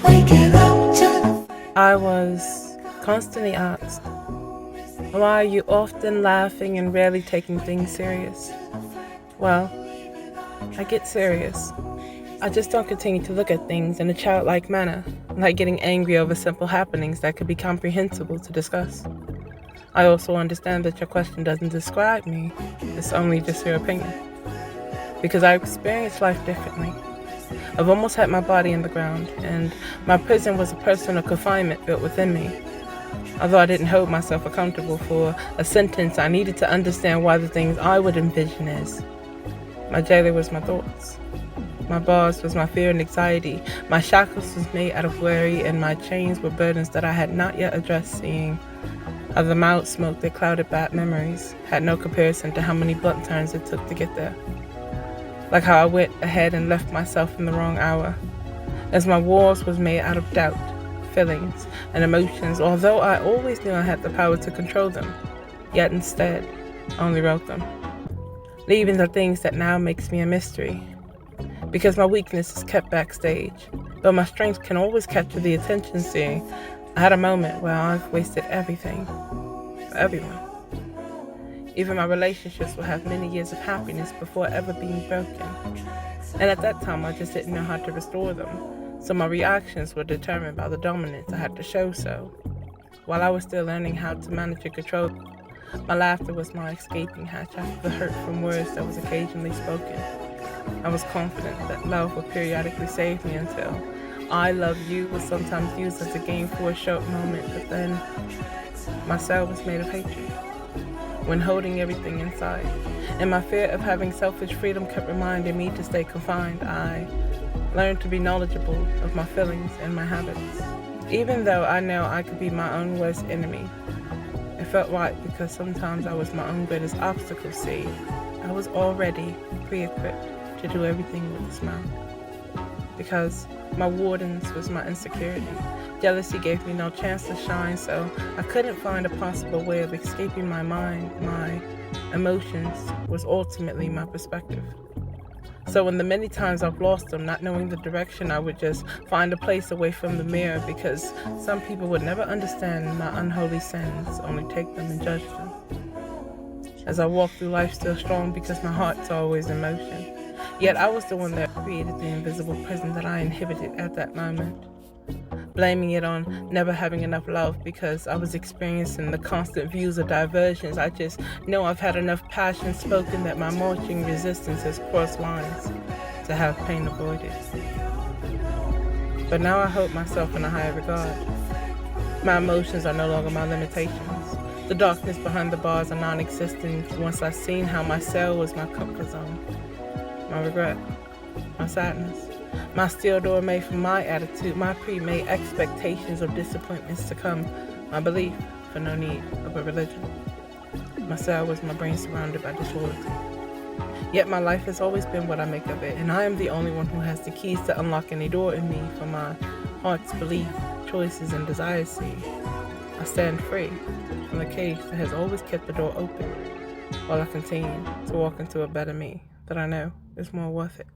Waking up to I was constantly asked, why are you often laughing and rarely taking things serious? Well, I get serious. I just don't continue to look at things in a childlike manner, like getting angry over simple happenings that could be comprehensible to discuss. I also understand that your question doesn't describe me, it's only just your opinion. Because I experience life differently. I've almost had my body in the ground, and my prison was a personal confinement built within me. Although I didn't hold myself accountable for a sentence, I needed to understand why the things I would envision as. My jailer was my thoughts. My bars was my fear and anxiety. My shackles was made out of worry, and my chains were burdens that I had not yet addressed, seeing how the mild smoke that clouded bad memories had no comparison to how many blunt turns it took to get there. Like how I went ahead and left myself in the wrong hour, as my walls was made out of doubt, feelings, and emotions, although I always knew I had the power to control them, yet instead only wrote them, leaving the things that now makes me a mystery. Because my weakness is kept backstage, but my strength can always capture the attention, seeing I had a moment where I've wasted everything for everyone. Even my relationships will have many years of happiness before ever being broken. And at that time, I just didn't know how to restore them. So my reactions were determined by the dominance I had to show so. While I was still learning how to manage and control, my laughter was my escaping hatch after the hurt from words that was occasionally spoken. I was confident that love would periodically save me until I love you was sometimes used as a game for a short moment, but then my cell was made of hatred. When holding everything inside, and my fear of having selfish freedom kept reminding me to stay confined, I learned to be knowledgeable of my feelings and my habits. Even though I know I could be my own worst enemy, it felt right because sometimes I was my own greatest obstacle. See, I was already pre-equipped to do everything with a smile. Because my wardens was my insecurity. Jealousy gave me no chance to shine, so I couldn't find a possible way of escaping my mind. My emotions was ultimately my perspective. So in the many times I've lost them, not knowing the direction, I would just find a place away from the mirror, because some people would never understand my unholy sins, only take them and judge them. As I walk through life still strong because my heart's always in motion. Yet I was the one that created the invisible prison that I inhabited at that moment. Blaming it on never having enough love because I was experiencing the constant views of diversions. I just know I've had enough passion spoken that my marching resistance has crossed lines to have pain avoided. But now I hold myself in a higher regard. My emotions are no longer my limitations. The darkness behind the bars are non-existent once I've seen how my cell was my comfort zone. My regret, my sadness, my steel door made from my attitude, my pre-made expectations of disappointments to come, my belief for no need of a religion. My cell was my brain surrounded by disloyalty. Yet my life has always been what I make of it, and I am the only one who has the keys to unlock any door in me for my heart's belief, choices, and desires. See, I stand free from the cage that has always kept the door open, while I continue to walk into a better me that I know is more worth it.